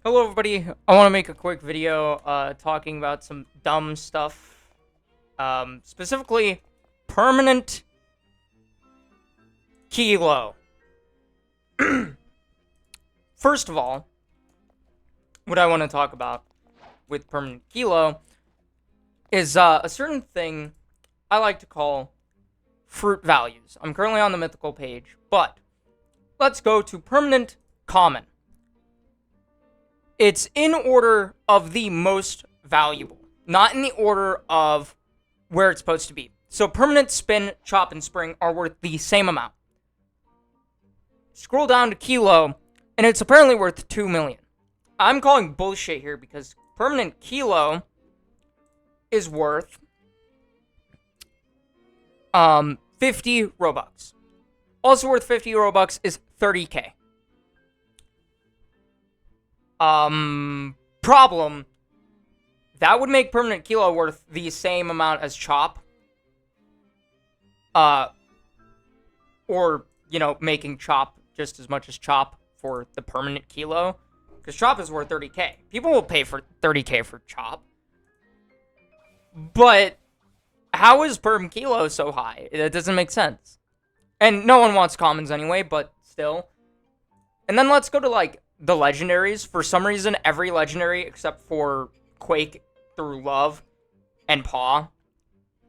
Hello everybody, I want to make a quick video talking about some dumb stuff. Specifically, permanent kilo. First of all, what I want to talk about with permanent kilo is a certain thing I like to call fruit values. I'm currently on the mythical page, but let's go to permanent common. It's in order of the most valuable, not in the order of where it's supposed to be. So permanent, spin, chop, and spring are worth the same amount. Scroll down to kilo, and it's apparently worth 2 million. I'm calling bullshit here because permanent kilo is worth 50 Robux. Also worth 50 Robux is 30k. Problem. That would make permanent kilo worth the same amount as chop. Or, making chop just as much as chop for the permanent kilo. Because chop is worth 30k. People will pay for 30k for chop. But how is perm kilo so high? It doesn't make sense. And no one wants commons anyway, but still. And then let's go to, the legendaries. For some reason, every legendary except for Quake through Love and Paw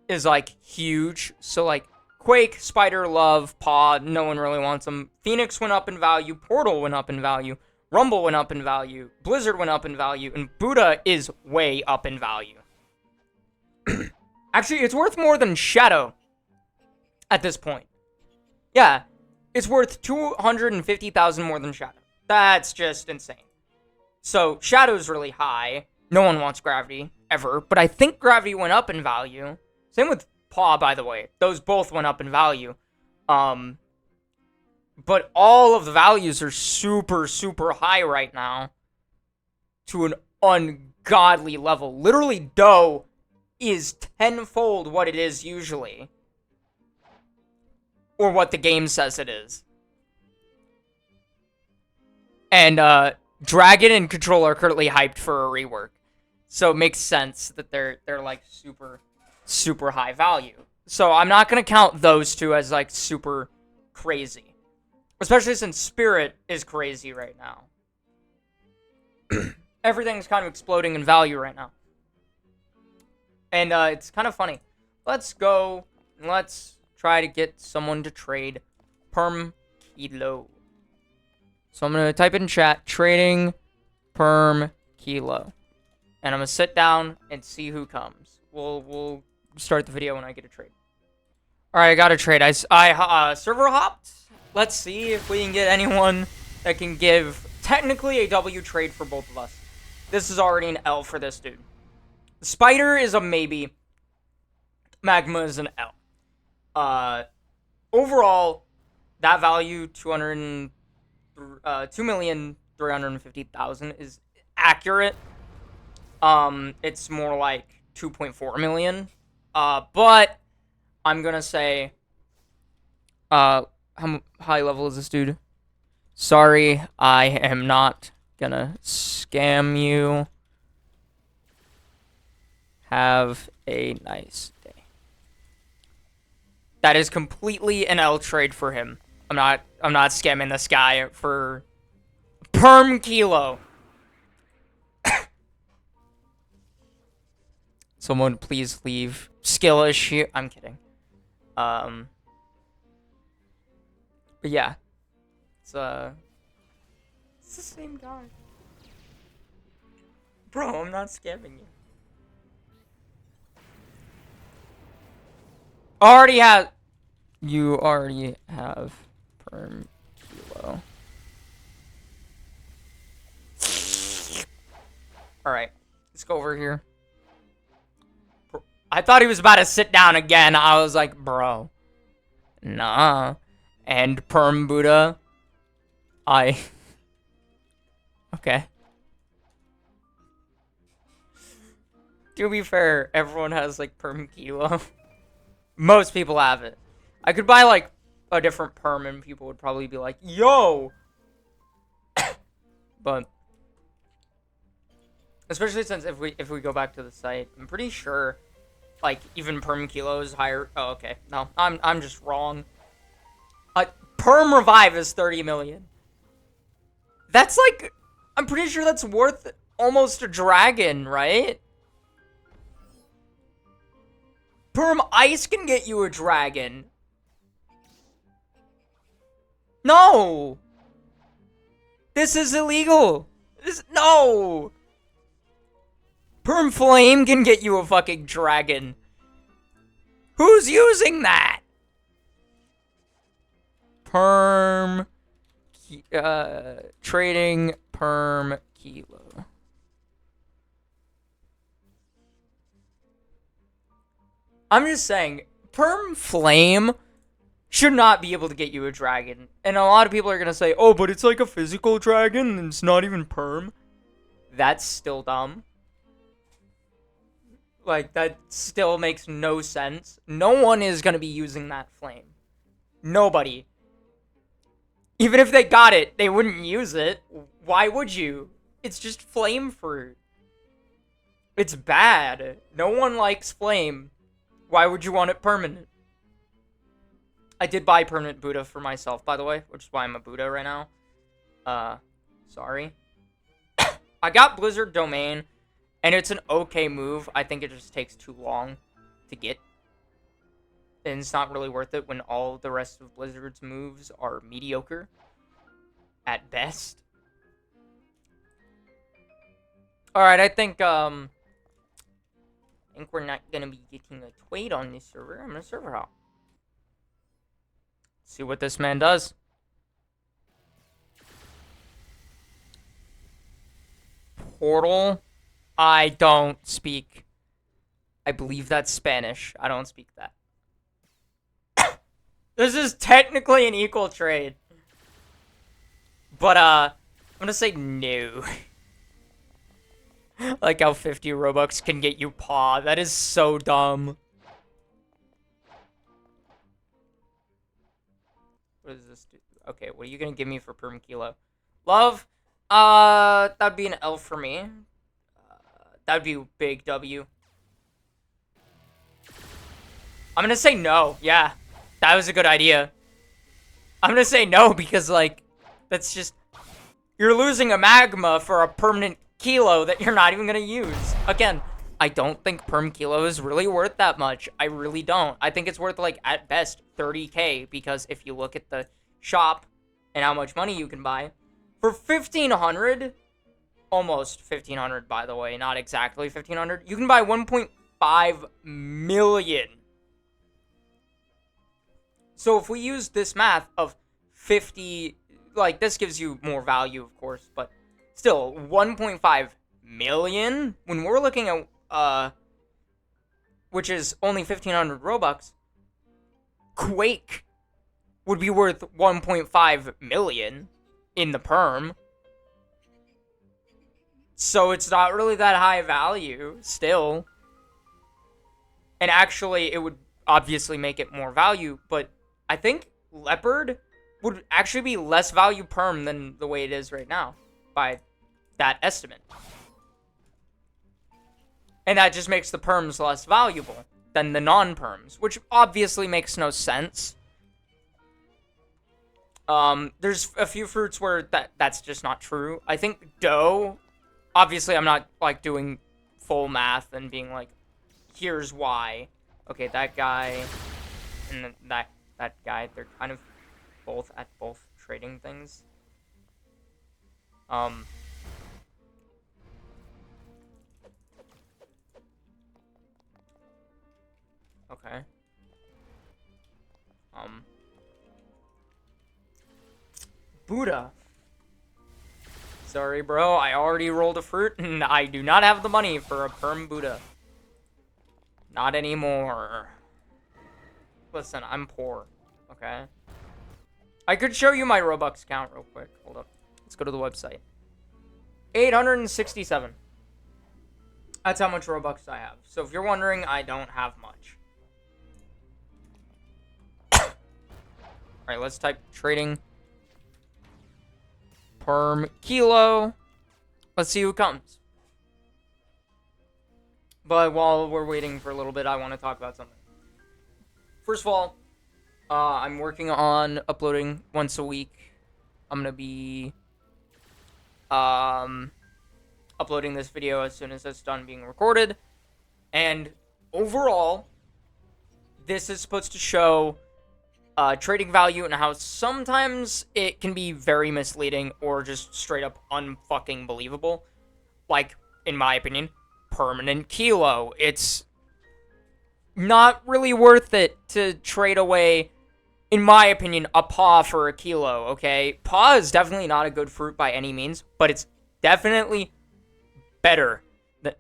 is, huge. So, Quake, Spider, Love, Paw, no one really wants them. Phoenix went up in value. Portal went up in value. Rumble went up in value. Blizzard went up in value. And Buddha is way up in value. Actually, it's worth more than Shadow at this point. Yeah, it's worth 250,000 more than Shadow. That's just insane. So, Shadow's really high. No one wants Gravity, ever. But I think Gravity went up in value. Same with Paw, by the way. Those both went up in value. But all of the values are super, super high right now. To an ungodly level. Literally, Doe is tenfold what it is usually. Or what the game says it is. And, Dragon and Control are currently hyped for a rework. So it makes sense that they're super, super high value. So I'm not gonna count those two as, super crazy. Especially since Spirit is crazy right now. Everything's kind of exploding in value right now. And, it's kind of funny. Let's go, and let's try to get someone to trade Perm Kilo. So I'm going to type in chat, trading Perm Kilo. And I'm going to sit down and see who comes. We'll start the video when I get a trade. Alright, I got a trade. I server hopped. Let's see if we can get anyone that can give technically a W trade for both of us. This is already an L for this dude. Spider is a maybe. Magma is an L. Overall, that value, 2,350,000 is accurate. It's more like 2.4 million. But I'm gonna say, how high level is this dude? Sorry, I am not gonna scam you. Have a nice day. That is completely an L trade for him. I'm not scamming this guy for Perm Kilo. Someone please leave skill issue. I'm kidding. But yeah. It's the same guy. Bro, I'm not scamming you. You already have Perm Kilo. Alright, let's go over here. I thought he was about to sit down again. I was like, bro. Nah. And Perm Buddha. Okay. To be fair, everyone has, Perm Kilo. Most people have it. I could buy, a different perm and people would probably be like, yo! But Especially since if we go back to the site, I'm pretty sure, like, even Perm Kilo is higher. Oh, okay. No, I'm just wrong. Perm Revive is 30 million. That's like, I'm pretty sure that's worth almost a dragon, right? Perm Ice can get you a dragon. No! This is illegal. No! Perm Flame can get you a fucking dragon. Who's using that? Perm... trading Perm Kilo. I'm just saying, Perm Flame should not be able to get you a dragon. And a lot of people are going to say, oh, but it's like a physical dragon and it's not even Perm. That's still dumb. Like, that still makes no sense. No one is going to be using that flame. Nobody. Even if they got it, they wouldn't use it. Why would you? It's just flame fruit. It's bad. No one likes flame. Why would you want it permanent? I did buy permanent Buddha for myself, by the way, which is why I'm a Buddha right now. Sorry. I got Blizzard Domain, and it's an okay move. I think it just takes too long to get. And it's not really worth it when all the rest of Blizzard's moves are mediocre. At best. Alright, I think we're not gonna be getting a trade on this server. I'm gonna server hop. See what this man does. Portal. I don't speak. I believe that's Spanish. I don't speak that. This is technically an equal trade. But, I'm gonna say no. Like how 50 Robux can get you paw. That is so dumb. What does this do? Okay, what are you gonna give me for Perm Kilo? Love? That'd be an L for me. That'd be a big W. I'm gonna say no. Yeah, that was a good idea. I'm gonna say no because, like, that's just... You're losing a magma for a permanent kilo that you're not even gonna use. Again, I don't think Perm Kilo is really worth that much. I really don't. I think it's worth, like, at best, 30k, because if you look at the shop and how much money you can buy, for 1,500, almost 1,500, by the way, not exactly 1,500, you can buy 1.5 million. So if we use this math of 50, like, this gives you more value, of course, but still, 1.5 million, when we're looking at, which is only 1,500 Robux, Quake would be worth 1.5 million in the perm. So it's not really that high value, still. And actually, it would obviously make it more value, but I think Leopard would actually be less value perm than the way it is right now, by that estimate. And that just makes the perms less valuable than the non-perms, which obviously makes no sense. There's a few fruits where that's just not true. I think dough, obviously I'm not, like, doing full math and being like, here's why. Okay, that guy and that guy, they're kind of both at both trading things. Okay. Buddha. Sorry, bro. I already rolled a fruit, and I do not have the money for a perm Buddha. Not anymore. Listen, I'm poor. Okay? I could show you my Robux count real quick. Hold up. Let's go to the website. 867. That's how much Robux I have. So if you're wondering, I don't have much. Alright, let's type trading Perm Kilo. Let's see who comes. But while we're waiting for a little bit, I want to talk about something. First of all, I'm working on uploading once a week. I'm gonna be uploading this video as soon as it's done being recorded. And overall, this is supposed to show trading value and how sometimes it can be very misleading or just straight up unfucking believable. Like, in my opinion, permanent kilo. It's not really worth it to trade away, in my opinion, a paw for a kilo, okay? Paw is definitely not a good fruit by any means, but it's definitely better than...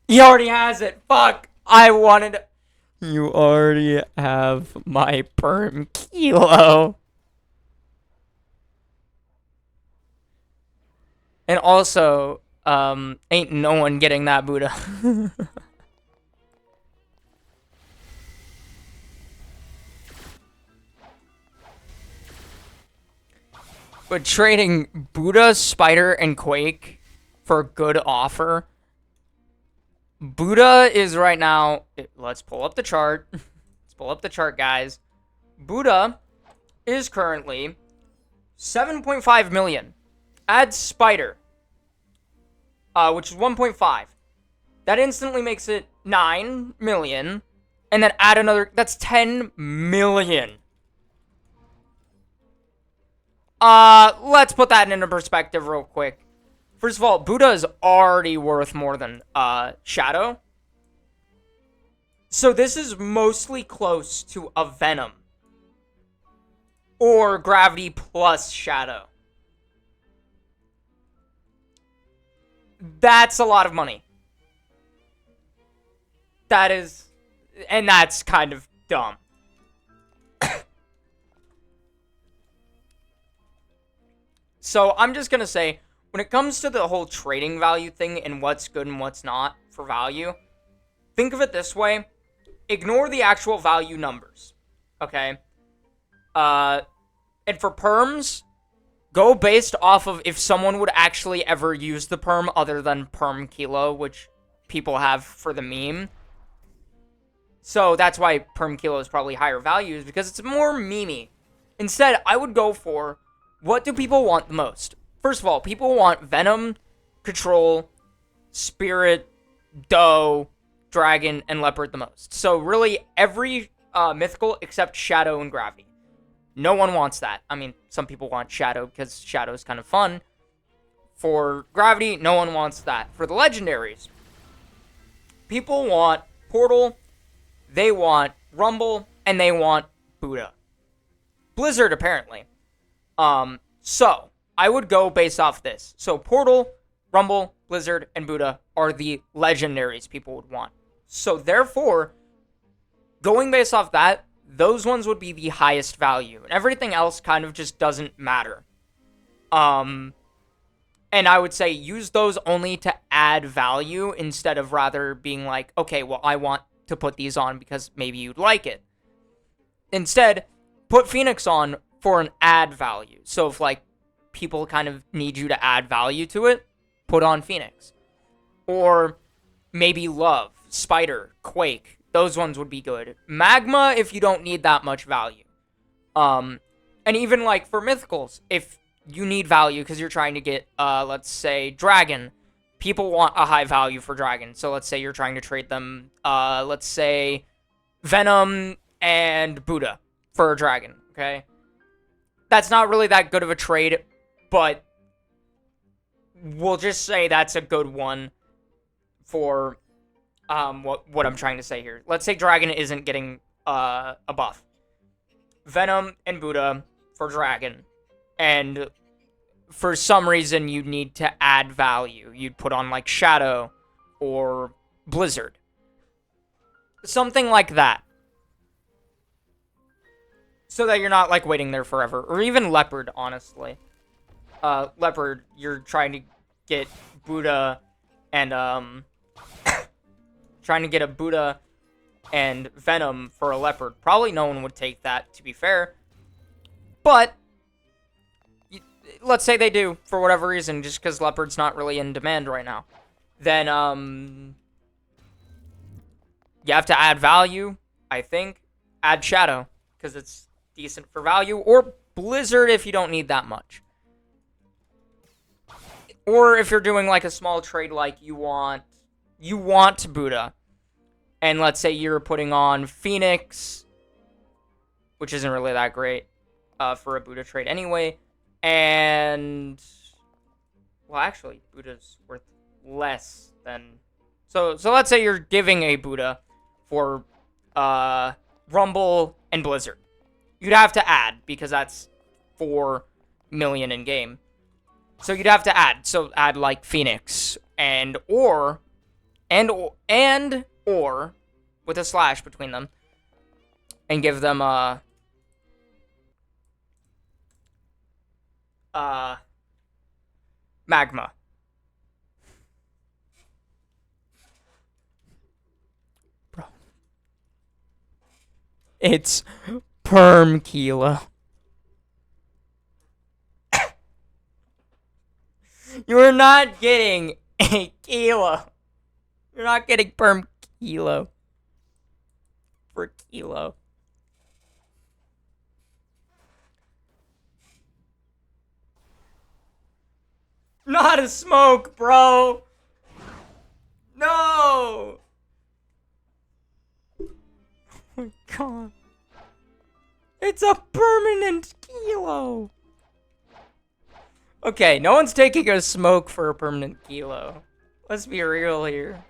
He already has it. Fuck. I wanted... You already have my perm kilo. And also, ain't no one getting that Buddha. But trading Buddha, Spider, and Quake for a good offer. Buddha is right now... Let's pull up the chart. Let's pull up the chart, guys. Buddha is currently 7.5 million. Add Spider, which is 1.5. That instantly makes it 9 million. And then add another... That's 10 million. Let's put that into perspective real quick. First of all, Buddha is already worth more than, Shadow. So this is mostly close to a Venom. Or Gravity plus Shadow. That's a lot of money. That is... And that's kind of dumb. So I'm just going to say, when it comes to the whole trading value thing and what's good and what's not for value, think of it this way. Ignore the actual value numbers, okay? And for perms, go based off of if someone would actually ever use the perm other than perm kilo, which people have for the meme. So that's why perm kilo is probably higher values, because it's more memey. Instead, I would go for... What do people want the most? First of all, people want Venom, Control, Spirit, Doe, Dragon, and Leopard the most. So really, every mythical except Shadow and Gravity. No one wants that. I mean, some people want Shadow because Shadow is kind of fun. For Gravity, no one wants that. For the legendaries, people want Portal, they want Rumble, and they want Buddha. Blizzard, apparently. So, I would go based off this. So, Portal, Rumble, Blizzard, and Buddha are the legendaries people would want. So, therefore, going based off that, those ones would be the highest value. And everything else kind of just doesn't matter. And I would say use those only to add value instead of rather being like, okay, well, I want to put these on because maybe you'd like it. Instead, put Phoenix on for an add value. So if, like, people kind of need you to add value to it, put on Phoenix. Or maybe Love, Spider, Quake. Those ones would be good. Magma if you don't need that much value. And even, like, for Mythicals, if you need value because you're trying to get, let's say, Dragon. People want a high value for Dragon. So let's say you're trying to trade them, let's say, Venom and Buddha for a Dragon, okay? That's not really that good of a trade, but we'll just say that's a good one for what I'm trying to say here. Let's say Dragon isn't getting a buff. Venom and Buddha for Dragon. And for some reason you need to add value. You'd put on like Shadow or Blizzard. Something like that. So that you're not, like, waiting there forever. Or even Leopard, honestly. Leopard, you're trying to get Buddha and, trying to get a Buddha and Venom for a Leopard. Probably no one would take that, to be fair. But let's say they do, for whatever reason, just because Leopard's not really in demand right now. Then, you have to add value, I think. Add Shadow, because it's decent for value. Or Blizzard if you don't need that much. Or if you're doing, like, a small trade, like, you want Buddha. And let's say you're putting on Phoenix, which isn't really that great for a Buddha trade anyway. And, well, actually, Buddha's worth less than... So let's say you're giving a Buddha for Rumble and Blizzard. You'd have to add, because that's 4 million in-game. So you'd have to add. So add, like, Phoenix and or with a slash between them, and give them Magma. Bro. It's Perm Kilo. You're not getting a Kilo. You're not getting Perm Kilo. For Kilo. Not a smoke, bro. No. Oh my god. It's a permanent Kilo. Okay, no one's taking a smoke for a permanent Kilo. Let's be real here.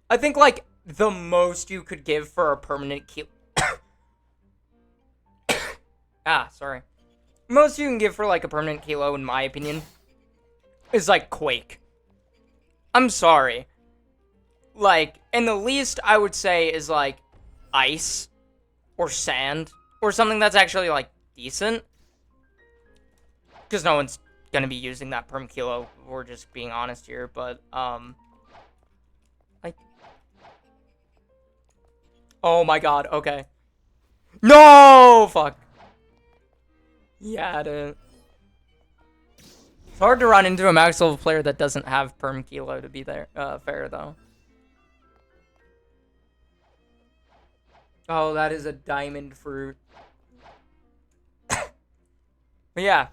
I think, like, the most you could give for a permanent Kilo... sorry. Most you can give for, like, a permanent Kilo, in my opinion, is, like, Quake. I'm sorry. Like, and the least I would say is, like, Ice or Sand or something that's actually, like, decent. Because no one's gonna be using that Perm Kilo. We're just being honest here, but, like... Oh my god, okay. No! Fuck. Yeah, dude. It's hard to run into a max level player that doesn't have Perm Kilo to be there, fair, though. Oh, that is a diamond fruit. But yeah.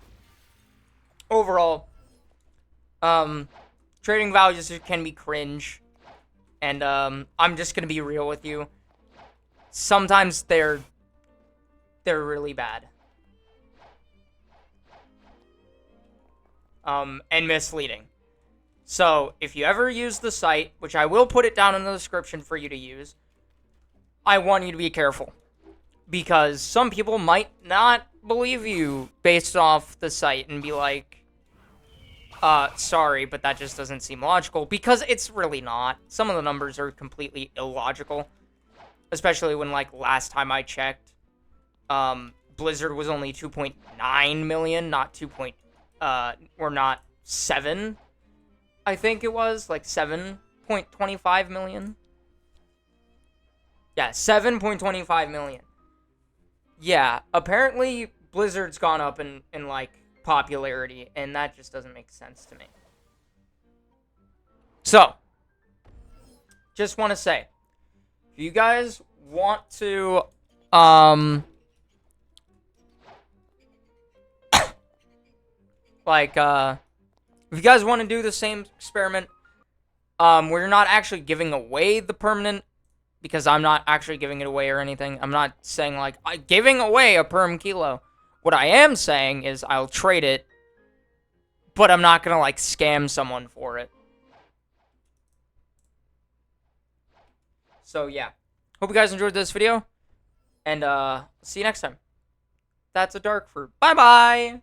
Overall, trading values can be cringe. And, I'm just gonna be real with you. Sometimes they're really bad. And misleading. So, if you ever use the site, which I will put it down in the description for you to use, I want you to be careful. Because some people might not believe you based off the site and be like, sorry, but that just doesn't seem logical. Because it's really not. Some of the numbers are completely illogical. Especially when, like, last time I checked, Blizzard was only 2.9 million, not 2. Or not 7, I think it was, like 7.25 million. Yeah, 7.25 million. Yeah, apparently Blizzard's gone up in like, popularity, and that just doesn't make sense to me. So, just want to say, if you guys want to, like, if you guys want to do the same experiment, we're not actually giving away the permanent, because I'm not actually giving it away or anything. I'm not saying, like, I'm giving away a Perm Kilo. What I am saying is I'll trade it, but I'm not gonna, like, scam someone for it. So, yeah. Hope you guys enjoyed this video, and, see you next time. That's a dark fruit. Bye-bye!